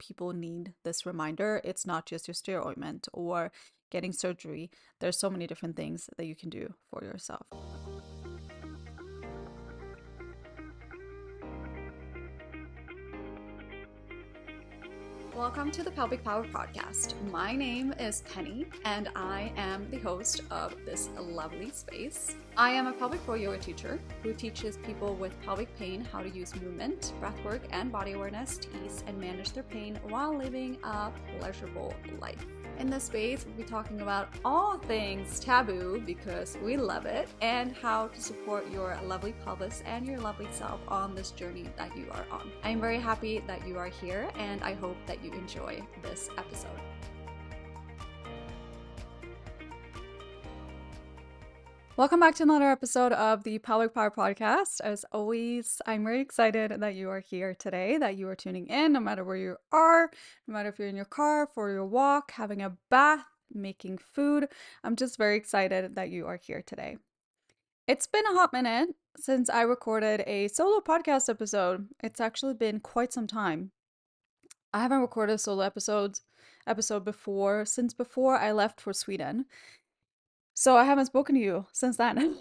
people need this reminder. It's not just your steroid ointment or getting surgery. There's so many different things that you can do for yourself. Welcome to the Pelvic Power Podcast. My name is Penny, and I am the host of this lovely space. I am a pelvic floor yoga teacher who teaches people with pelvic pain how to use movement, breathwork, and body awareness to ease and manage their pain while living a pleasurable life. In this space, we'll be talking about all things taboo because we love it, and how to support your lovely pelvis and your lovely self on this journey that you are on. I am very happy that you are here, and I hope that you enjoy this episode. Welcome back to another episode of the Pelvic Power Podcast. As always, I'm very excited that you are here today, that you are tuning in, no matter where you are, no matter if you're in your car, for your walk, having a bath, making food. I'm just very excited that you are here today. It's been a hot minute since I recorded a solo podcast episode. It's actually been quite some time. I haven't recorded a solo episode before since before I left for Sweden. So I haven't spoken to you since then.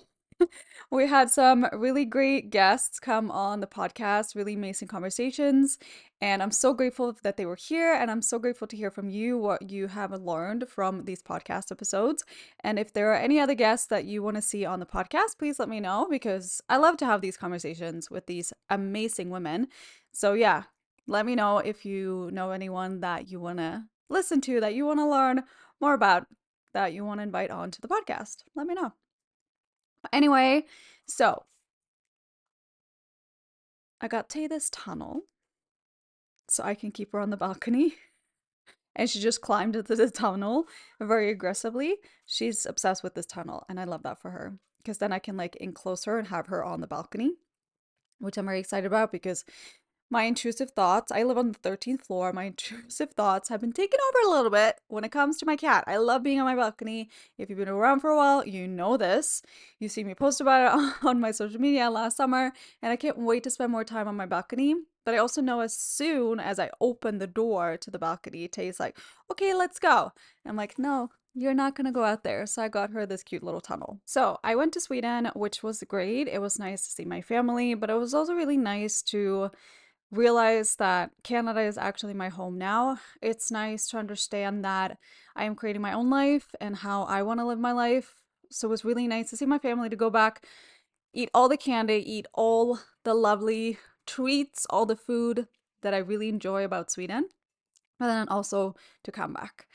We had some really great guests come on the podcast, really amazing conversations, and I'm so grateful that they were here, and I'm so grateful to hear from you what you have learned from these podcast episodes. And if there are any other guests that you want to see on the podcast, please let me know, because I love to have these conversations with these amazing women. So yeah, let me know if you know anyone that you want to listen to, that you want to learn more about, that you want to invite on to the podcast. Let me know. Anyway, so I got Tay this tunnel so I can keep her on the balcony. And she just climbed into the tunnel very aggressively. She's obsessed with this tunnel, and I love that for her, because then I can like enclose her and have her on the balcony, which I'm very excited about, because my intrusive thoughts, I live on the 13th floor. My intrusive thoughts have been taken over a little bit when it comes to my cat. I love being on my balcony. If you've been around for a while, you know this. You see me post about it on my social media last summer, and I can't wait to spend more time on my balcony. But I also know as soon as I open the door to the balcony, Tay's like, okay, let's go. And I'm like, no, you're not going to go out there. So I got her this cute little tunnel. So I went to Sweden, which was great. It was nice to see my family, but it was also really nice to realize that Canada is actually my home now. It's nice to understand that I am creating my own life and how I want to live my life. So it was really nice to see my family, to go back, eat all the candy, eat all the lovely treats, all the food that I really enjoy about Sweden. But then also to come back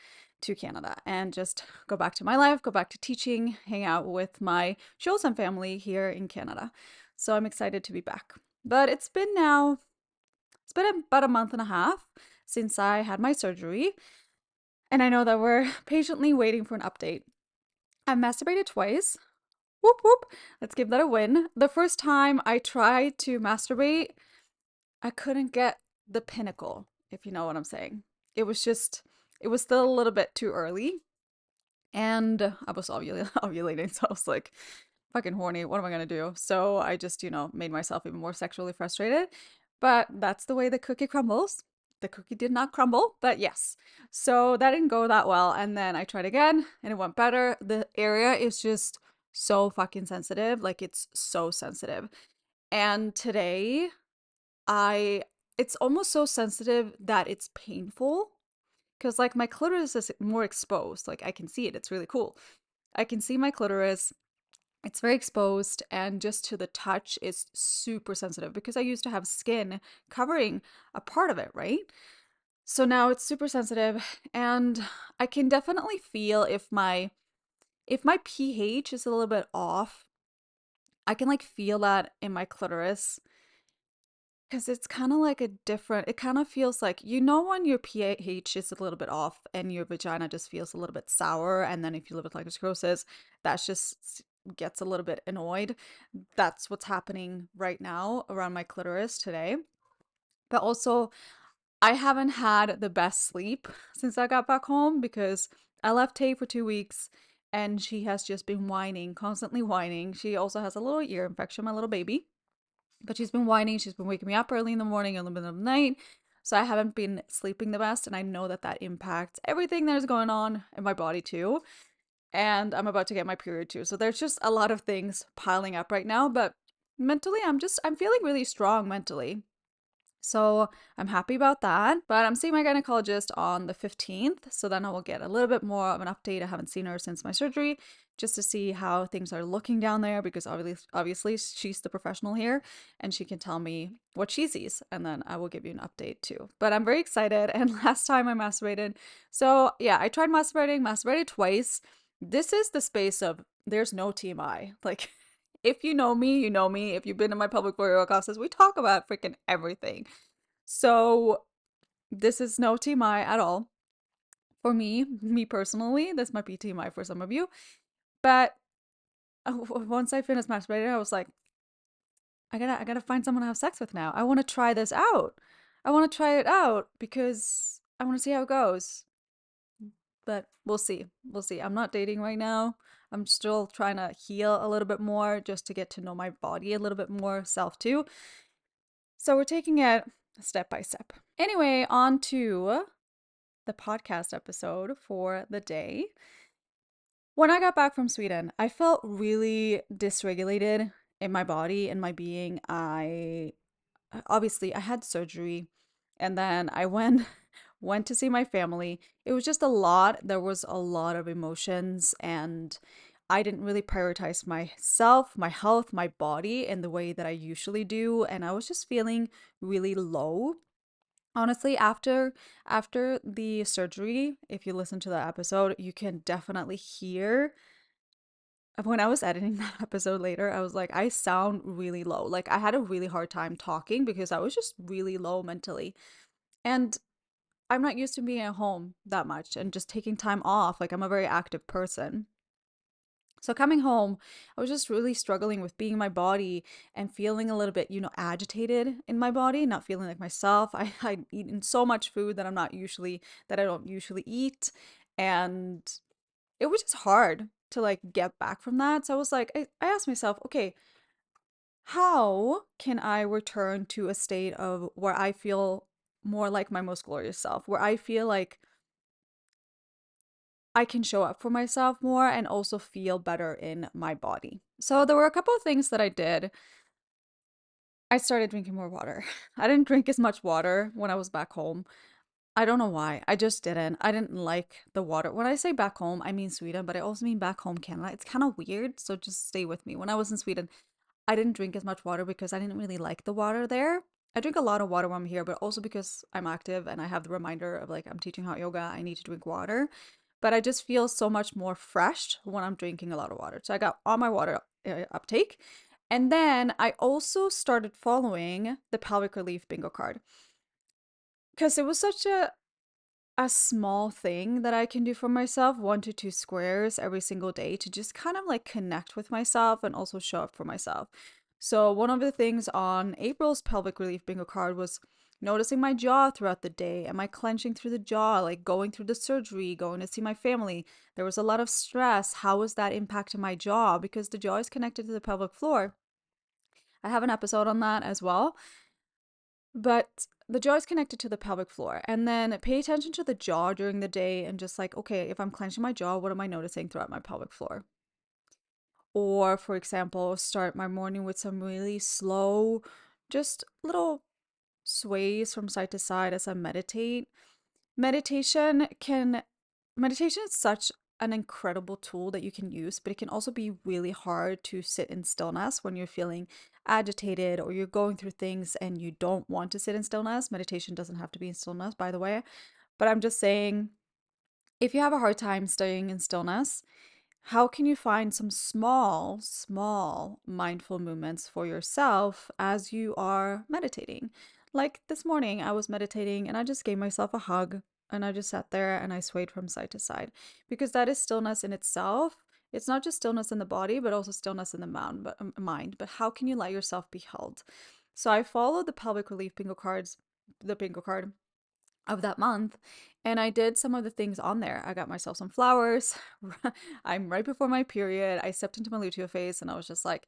to Canada and just go back to my life, go back to teaching, hang out with my chosen family here in Canada. So I'm excited to be back. But it's been about a month and a half since I had my surgery, and I know that we're patiently waiting for an update. I've masturbated twice. Whoop whoop. Let's give that a win. The first time I tried to masturbate, I couldn't get the pinnacle, if you know what I'm saying. It was still a little bit too early, and I was ovulating, so I was like, fucking horny. What am I gonna do? So I just, made myself even more sexually frustrated. But that's the way the cookie crumbles. The cookie did not crumble, but yes. So that didn't go that well. And then I tried again and it went better. The area is just so fucking sensitive. Like, it's so sensitive. And today, it's almost so sensitive that it's painful. Because like my clitoris is more exposed. Like, I can see it. It's really cool. I can see my clitoris. It's very exposed, and just to the touch is super sensitive, because I used to have skin covering a part of it, right? So now it's super sensitive, and I can definitely feel if my pH is a little bit off. I can like feel that in my clitoris, because it's kind of like it kind of feels like, when your pH is a little bit off and your vagina just feels a little bit sour, and then if you live with sclerosis, that's just gets a little bit annoyed. That's what's happening right now around my clitoris today. But also, I haven't had the best sleep since I got back home, because I left Tay for 2 weeks and she has just been whining, constantly whining. She also has a little ear infection, my little baby. But she's been whining. She's been waking me up early in the morning, in the middle of the night. So I haven't been sleeping the best, and I know that that impacts everything that's going on in my body too. And I'm about to get my period too. So there's just a lot of things piling up right now, but mentally I'm feeling really strong mentally. So I'm happy about that. But I'm seeing my gynecologist on the 15th. So then I will get a little bit more of an update. I haven't seen her since my surgery just to see how things are looking down there because obviously she's the professional here and she can tell me what she sees. And then I will give you an update too. But I'm very excited. And last time I masturbated. So yeah, I tried masturbated twice. This is the space of there's no TMI. Like, if you know me, you know me. If you've been in my pelvic floor yoga classes, we talk about freaking everything. So this is no TMI at all. For me personally, this might be TMI for some of you. But once I finished masturbating, I was like, I gotta find someone to have sex with now. I want to try this out. I want to try it out because I want to see how it goes. But we'll see. We'll see. I'm not dating right now. I'm still trying to heal a little bit more just to get to know my body a little bit more, self too. So we're taking it step by step. Anyway, on to the podcast episode for the day. When I got back from Sweden, I felt really dysregulated in my body and my being. I obviously I had surgery and then I went to see my family. It was just a lot. There was a lot of emotions and I didn't really prioritize myself, my health, my body in the way that I usually do and I was just feeling really low. Honestly, after the surgery, if you listen to the episode, you can definitely hear when I was editing that episode later, I was like, I sound really low. Like I had a really hard time talking because I was just really low mentally. And I'm not used to being at home that much and just taking time off. Like I'm a very active person. So coming home, I was just really struggling with being in my body and feeling a little bit, agitated in my body, not feeling like myself. I'd eaten so much food that I don't usually eat. And it was just hard to like get back from that. So I was like, I asked myself, okay, how can I return to a state of where I feel more like my most glorious self, where I feel like I can show up for myself more and also feel better in my body. So there were a couple of things that I did. I started drinking more water. I didn't drink as much water when I was back home. I don't know why. I just didn't. I didn't like the water. When I say back home, I mean Sweden, but I also mean back home Canada. It's kind of weird, so just stay with me. When I was in Sweden, I didn't drink as much water because I didn't really like the water there. I drink a lot of water when I'm here, but also because I'm active and I have the reminder of like I'm teaching hot yoga, I need to drink water. But I just feel so much more fresh when I'm drinking a lot of water. So I got all my water uptake. And then I also started following the Pelvic Relief Bingo Card because it was such a small thing that I can do for myself, 1 to 2 squares every single day to just kind of like connect with myself and also show up for myself. So, one of the things on April's pelvic relief bingo card was noticing my jaw throughout the day. Am I clenching through the jaw, like going through the surgery, going to see my family? There was a lot of stress. How was that impacting my jaw? Because the jaw is connected to the pelvic floor. I have an episode on that as well. But the jaw is connected to the pelvic floor. And then pay attention to the jaw during the day and just like, okay, if I'm clenching my jaw, what am I noticing throughout my pelvic floor? Or, for example, start my morning with some really slow, just little sways from side to side as I meditate. Meditation can, meditation is such an incredible tool that you can use, but it can also be really hard to sit in stillness when you're feeling agitated or you're going through things and you don't want to sit in stillness. Meditation doesn't have to be in stillness, by the way. But I'm just saying, if you have a hard time staying in stillness, how can you find some small mindful movements for yourself as you are meditating? Like this morning, I was meditating and I just gave myself a hug and I just sat there and I swayed from side to side because that is stillness in itself. It's not just stillness in the body, but also stillness in the mind. But how can you let yourself be held? So I followed the pelvic relief the bingo card of that month. And I did some of the things on there. I got myself some flowers. I'm right before my period. I stepped into my luteal phase and I was just like,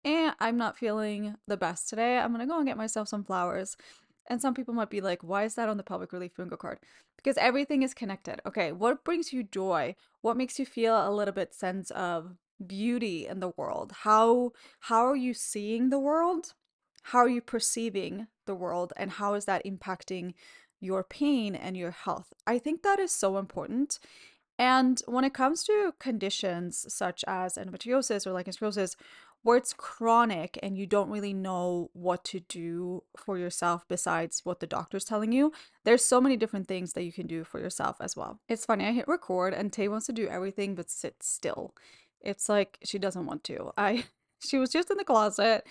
I'm not feeling the best today. I'm gonna go and get myself some flowers. And some people might be like, why is that on the pelvic relief bingo card? Because everything is connected. Okay, what brings you joy? What makes you feel a little bit sense of beauty in the world? How are you seeing the world? How are you perceiving the world? And how is that impacting your pain and your health? I think that is so important. And when it comes to conditions such as endometriosis or lichen sclerosis, where it's chronic and you don't really know what to do for yourself besides what the doctor's telling you, there's so many different things that you can do for yourself as well. It's funny, I hit record and Tay wants to do everything but sit still. It's like she doesn't want to. She was just in the closet.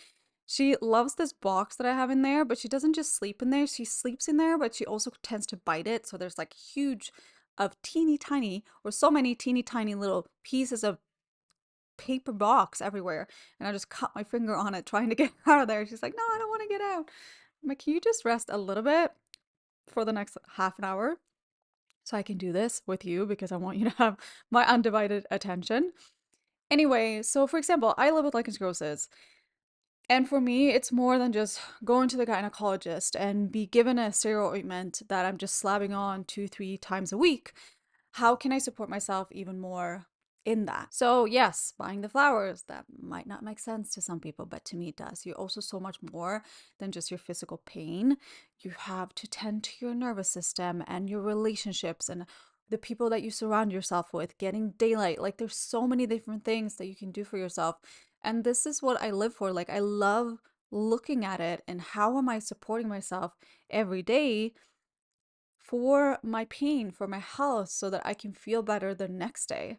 She loves this box that I have in there, but she doesn't just sleep in there. She sleeps in there, but she also tends to bite it. So there's like huge of teeny tiny or so many teeny tiny little pieces of paper box everywhere. And I just cut my finger on it trying to get out of there. She's like, no, I don't want to get out. I'm like, can you just rest a little bit for the next half an hour so I can do this with you because I want you to have my undivided attention. Anyway, so for example, I live with lichen sclerosis. And for me, it's more than just going to the gynecologist and be given a steroid ointment that I'm just slapping on 2, 3 times a week. How can I support myself even more in that? So, yes, buying the flowers, that might not make sense to some people, but to me it does. You're also so much more than just your physical pain. You have to tend to your nervous system and your relationships and the people that you surround yourself with, getting daylight. Like, there's so many different things that you can do for yourself. And this is what I live for. Like, I love looking at it and how am I supporting myself every day for my pain, for my health, so that I can feel better the next day.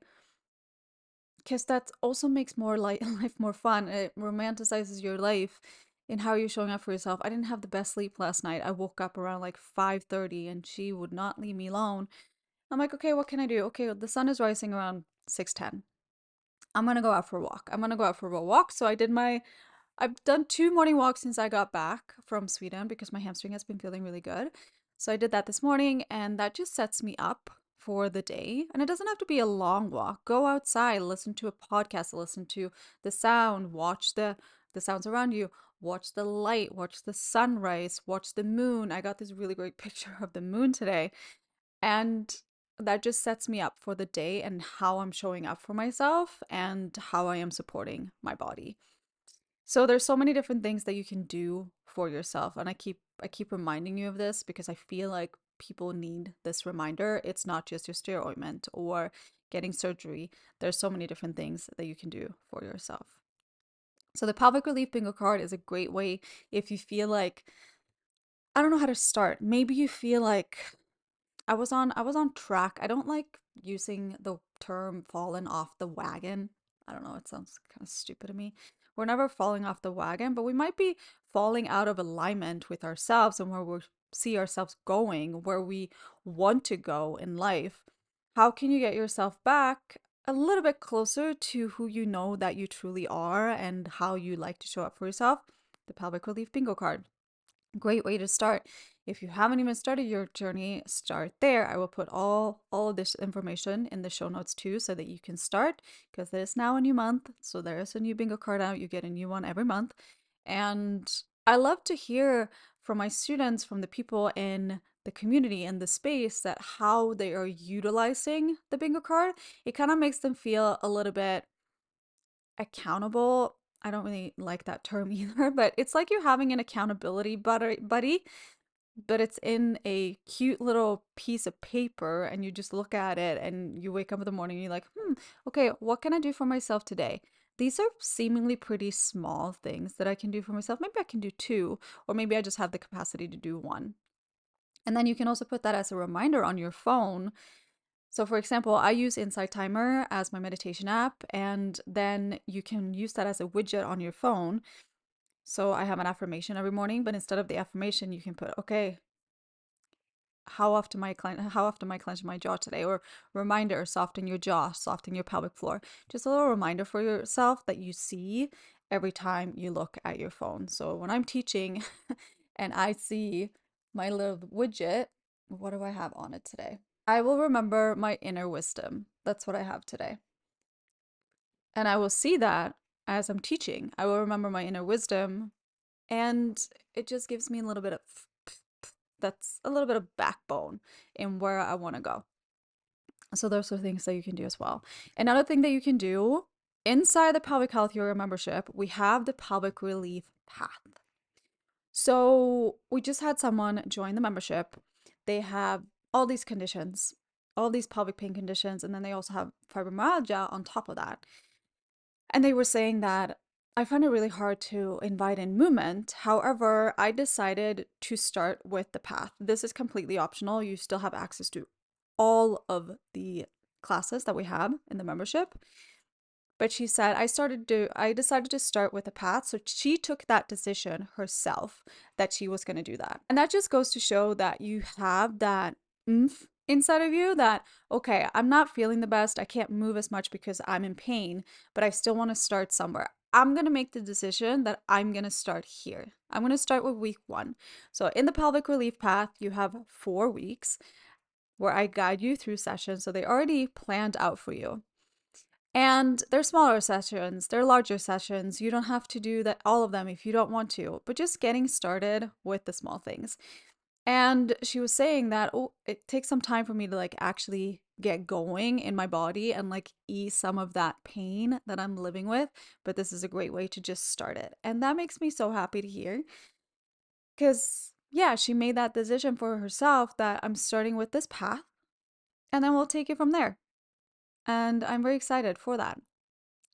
Because that also makes more life more fun. It romanticizes your life in how you're showing up for yourself. I didn't have the best sleep last night. I woke up around like 5:30 and she would not leave me alone. I'm like, okay, what can I do? Okay, the sun is rising around 6:10. I'm gonna go out for a walk. I'm gonna go out for a walk. So I've done 2 morning walks since I got back from Sweden because my hamstring has been feeling really good. So I did that this morning and that just sets me up for the day. And it doesn't have to be a long walk. Go outside, listen to a podcast, listen to the sound, watch the sounds around you, watch the light, watch the sunrise, watch the moon. I got this really great picture of the moon today. And that just sets me up for the day and how I'm showing up for myself and how I am supporting my body. So there's so many different things that you can do for yourself, and I keep reminding you of this because I feel like people need this reminder. It's not just your steroid ointment or getting surgery. There's so many different things that you can do for yourself. So the pelvic relief bingo card is a great way if you feel like I don't know how to start. Maybe you feel like I was on track. I don't like using the term fallen off the wagon. I don't know, it sounds kind of stupid to me. We're never falling off the wagon, but we might be falling out of alignment with ourselves and where we see ourselves going, where we want to go in life. How can you get yourself back a little bit closer to who you know that you truly are and how you like to show up for yourself? The pelvic relief bingo card. Great way to start. If you haven't even started your journey, start there. I will put all of this information in the show notes too so that you can start because there's now a new month. So there is a new bingo card out. You get a new one every month. And I love to hear from my students, from the people in the community in the space that how they are utilizing the bingo card. It kind of makes them feel a little bit accountable. I don't really like that term either, but it's like you're having an accountability buddy, but it's in a cute little piece of paper and you just look at it and you wake up in the morning and you're like, okay, what can I do for myself today? These are seemingly pretty small things that I can do for myself. Maybe I can do two, or maybe I just have the capacity to do one. And then you can also put that as a reminder on your phone. So, for example, I use Insight Timer as my meditation app, and then you can use that as a widget on your phone. So, I have an affirmation every morning, but instead of the affirmation, you can put, okay, how often am I clenching my jaw today? Or reminder, soften your jaw, soften your pelvic floor. Just a little reminder for yourself that you see every time you look at your phone. So, when I'm teaching and I see my little widget, what do I have on it today? I will remember my inner wisdom. That's what I have today. And I will see that as I'm teaching. I will remember my inner wisdom. And it just gives me a little bit of that's a little bit of backbone in where I want to go. So those are things that you can do as well. Another thing that you can do inside the Pelvic Health Yoga membership, we have the Pelvic Relief Path. So we just had someone join the membership. They have all these conditions, all these pelvic pain conditions, and then they also have fibromyalgia on top of that. And they were saying that I find it really hard to invite in movement. However, I decided to start with the path. This is completely optional. You still have access to all of the classes that we have in the membership. But she said, I decided to start with a path. So she took that decision herself that she was going to do that. And that just goes to show that you have that oomph inside of you that, okay, I'm not feeling the best. I can't move as much because I'm in pain, but I still want to start somewhere. I'm going to make the decision that I'm going to start here. I'm going to start with week 1. So in the Pelvic Relief Path, you have 4 weeks where I guide you through sessions. So they already planned out for you. And they're smaller sessions, they're larger sessions. You don't have to do that all of them if you don't want to, but just getting started with the small things. And she was saying that, oh, it takes some time for me to like actually get going in my body and like ease some of that pain that I'm living with, but this is a great way to just start it. And that makes me so happy to hear because yeah, she made that decision for herself that I'm starting with this path and then we'll take it from there. And I'm very excited for that.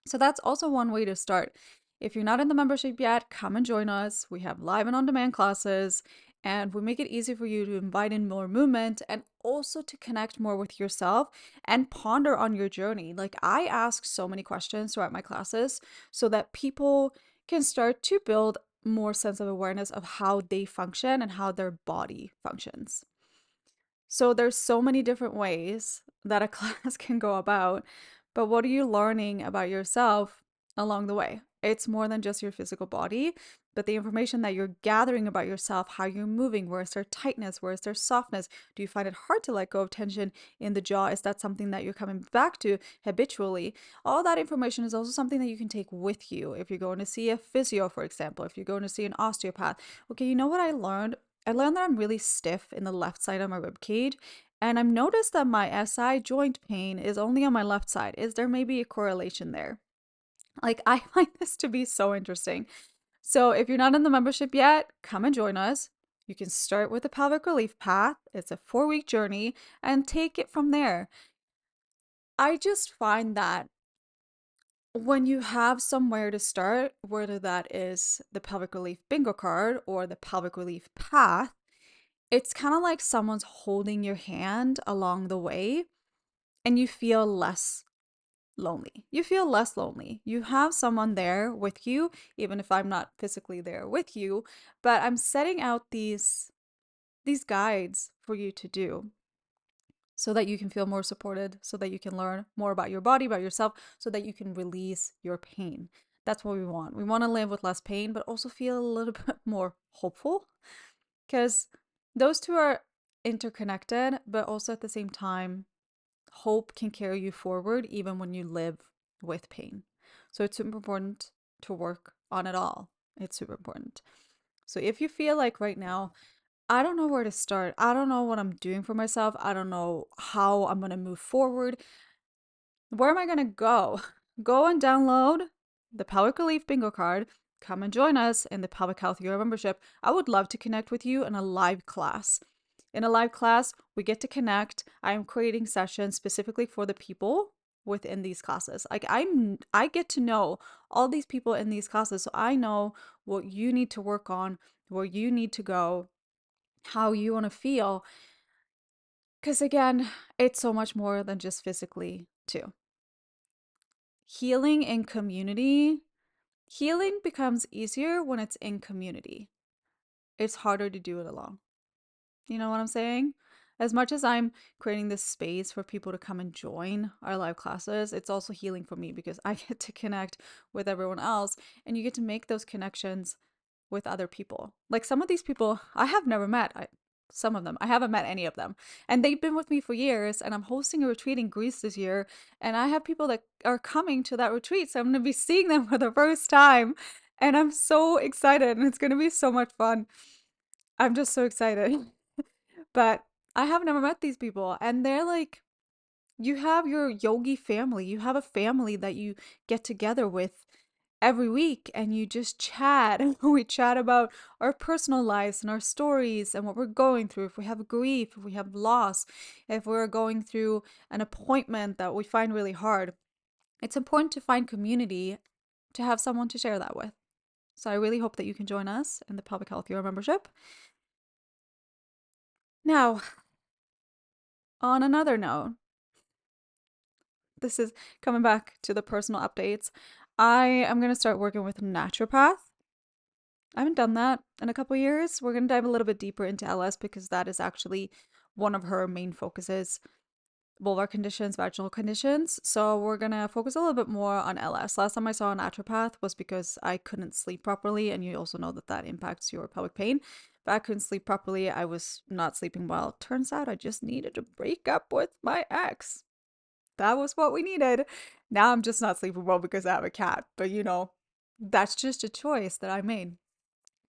So that's also one way to start. If you're not in the membership yet, come and join us. We have live and on-demand classes, and we make it easy for you to invite in more movement and also to connect more with yourself and ponder on your journey. Like I ask so many questions throughout my classes so that people can start to build more sense of awareness of how they function and how their body functions. So there's so many different ways that a class can go about, but what are you learning about yourself along the way? It's more than just your physical body, but the information that you're gathering about yourself, how you're moving, where is there tightness, where is there softness? Do you find it hard to let go of tension in the jaw? Is that something that you're coming back to habitually? All that information is also something that you can take with you if you're going to see a physio, for example, if you're going to see an osteopath. Okay, you know what I learned? I learned that I'm really stiff in the left side of my rib cage, and I've noticed that my SI joint pain is only on my left side. Is there maybe a correlation there? Like, I find this to be so interesting. So, if you're not in the membership yet, come and join us. You can start with the Pelvic Relief Path. It's a 4-week journey and take it from there. I just find that when you have somewhere to start, whether that is the Pelvic Relief Bingo Card or the Pelvic Relief Path, it's kind of like someone's holding your hand along the way and you feel less lonely. You feel less lonely. You have someone there with you, even if I'm not physically there with you, but I'm setting out these guides for you to do so that you can feel more supported, so that you can learn more about your body, about yourself, so that you can release your pain. That's what we want. We want to live with less pain, but also feel a little bit more hopeful because those two are interconnected, but also at the same time, hope can carry you forward even when you live with pain. So it's super important to work on it all. It's super important. So if you feel like right now, I don't know where to start, I don't know what I'm doing for myself, I don't know how I'm going to move forward, where am I going to go? Go and download the Pelvic Relief Bingo Card. Come and join us in the Pelvic Health Yoga membership. I would love to connect with you in a live class. In a live class, we get to connect. I am creating sessions specifically for the people within these classes. Like I get to know all these people in these classes, so I know what you need to work on, where you need to go, how you want to feel. Because again, it's so much more than just physically, too. Healing in community, healing becomes easier when it's in community. It's harder to do it alone. You know what I'm saying? As much as I'm creating this space for people to come and join our live classes, it's also healing for me because I get to connect with everyone else and you get to make those connections with other people. Like some of these people I have never met. Some of them, I haven't met any of them. And they've been with me for years and I'm hosting a retreat in Greece this year. And I have people that are coming to that retreat. So I'm going to be seeing them for the first time. And I'm so excited and it's going to be so much fun. I'm just so excited. But I have never met these people, and they're like, you have your yogi family. You have a family that you get together with every week and you just chat. We chat about our personal lives and our stories and what we're going through. If we have grief, if we have loss, if we're going through an appointment that we find really hard, it's important to find community to have someone to share that with. So I really hope that you can join us in the Pelvic Health Hero membership. Now, on another note, this is coming back to the personal updates. I am going to start working with a naturopath. I haven't done that in a couple years. We're going to dive a little bit deeper into LS because that is actually one of her main focuses, vulvar conditions, vaginal conditions. So we're going to focus a little bit more on LS. Last time I saw a naturopath was because I couldn't sleep properly, and you also know that that impacts your pelvic pain. But I couldn't sleep properly. I was not sleeping well. Turns out I just needed to break up with my ex. That was what we needed. Now I'm just not sleeping well because I have a cat. But that's just a choice that I made.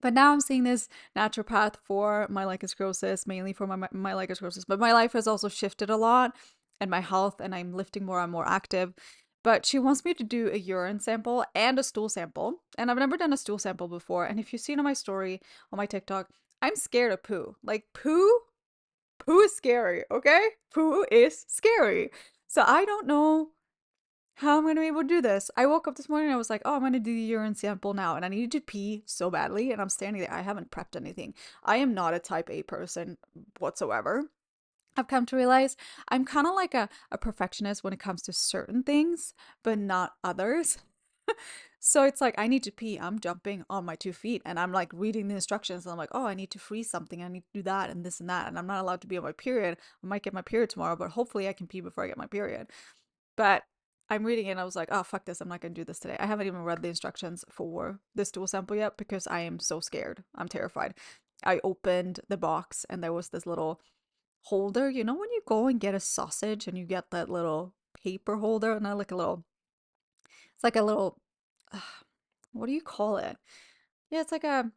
But now I'm seeing this naturopath for my myelitis sclerosis, mainly for my myelitis sclerosis. But my life has also shifted a lot and my health, and I'm lifting more, I'm more active. But she wants me to do a urine sample and a stool sample. And I've never done a stool sample before. And if you've seen on my story on my TikTok, I'm scared of poo. Like poo is scary, okay? Poo is scary. So I don't know how am I gonna be able to do this? I woke up this morning and I was like, oh, I'm gonna do the urine sample now. And I needed to pee so badly. And I'm standing there. I haven't prepped anything. I am not a type A person whatsoever. I've come to realize I'm kind of like a perfectionist when it comes to certain things, but not others. So it's like I need to pee. I'm jumping on my 2 feet and I'm like reading the instructions and I'm like, oh, I need to freeze something. I need to do that and this and that. And I'm not allowed to be on my period. I might get my period tomorrow, but hopefully I can pee before I get my period. But I'm reading it and I was like, oh, fuck this. I'm not going to do this today. I haven't even read the instructions for this stool sample yet because I am so scared. I'm terrified. I opened the box and there was this little holder. You know, when you go and get a sausage and you get that little paper holder and not like a little, it's like a little, uh, what do you call it? Yeah, it's like a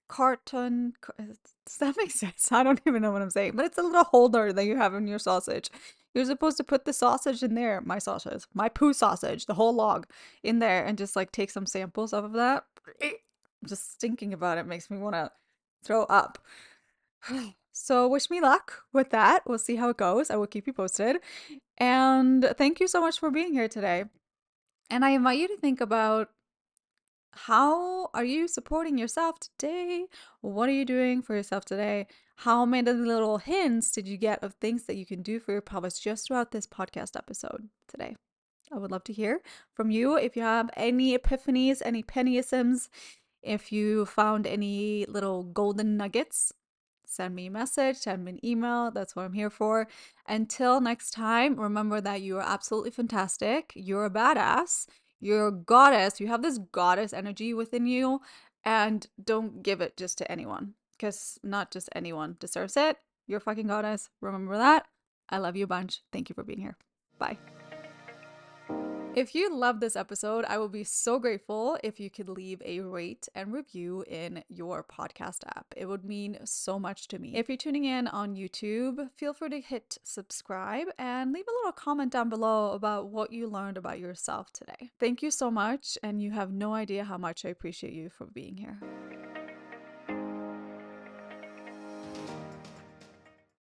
carton. Does that make sense? I don't even know what I'm saying, but it's a little holder that you have in your sausage. You're supposed to put the sausage in there, my sausage, my poo sausage, the whole log in there, and just like take some samples off of that. Just thinking about it makes me want to throw up. So wish me luck with that. We'll see how it goes. I will keep you posted. And thank you so much for being here today. And I invite you to think about, how are you supporting yourself today? What are you doing for yourself today? How many little hints did you get of things that you can do for your pelvis just throughout this podcast episode today? I would love to hear from you if you have any epiphanies, any pennyisms, if you found any little golden nuggets. Send me a message, send me an email. That's what I'm here for. Until next time, remember that you are absolutely fantastic. You're a badass. You're a goddess. You have this goddess energy within you. And don't give it just to anyone, because not just anyone deserves it. You're a fucking goddess. Remember that. I love you a bunch. Thank you for being here. Bye. If you love this episode, I will be so grateful if you could leave a rate and review in your podcast app. It would mean so much to me. If you're tuning in on YouTube, feel free to hit subscribe and leave a little comment down below about what you learned about yourself today. Thank you so much, and you have no idea how much I appreciate you for being here.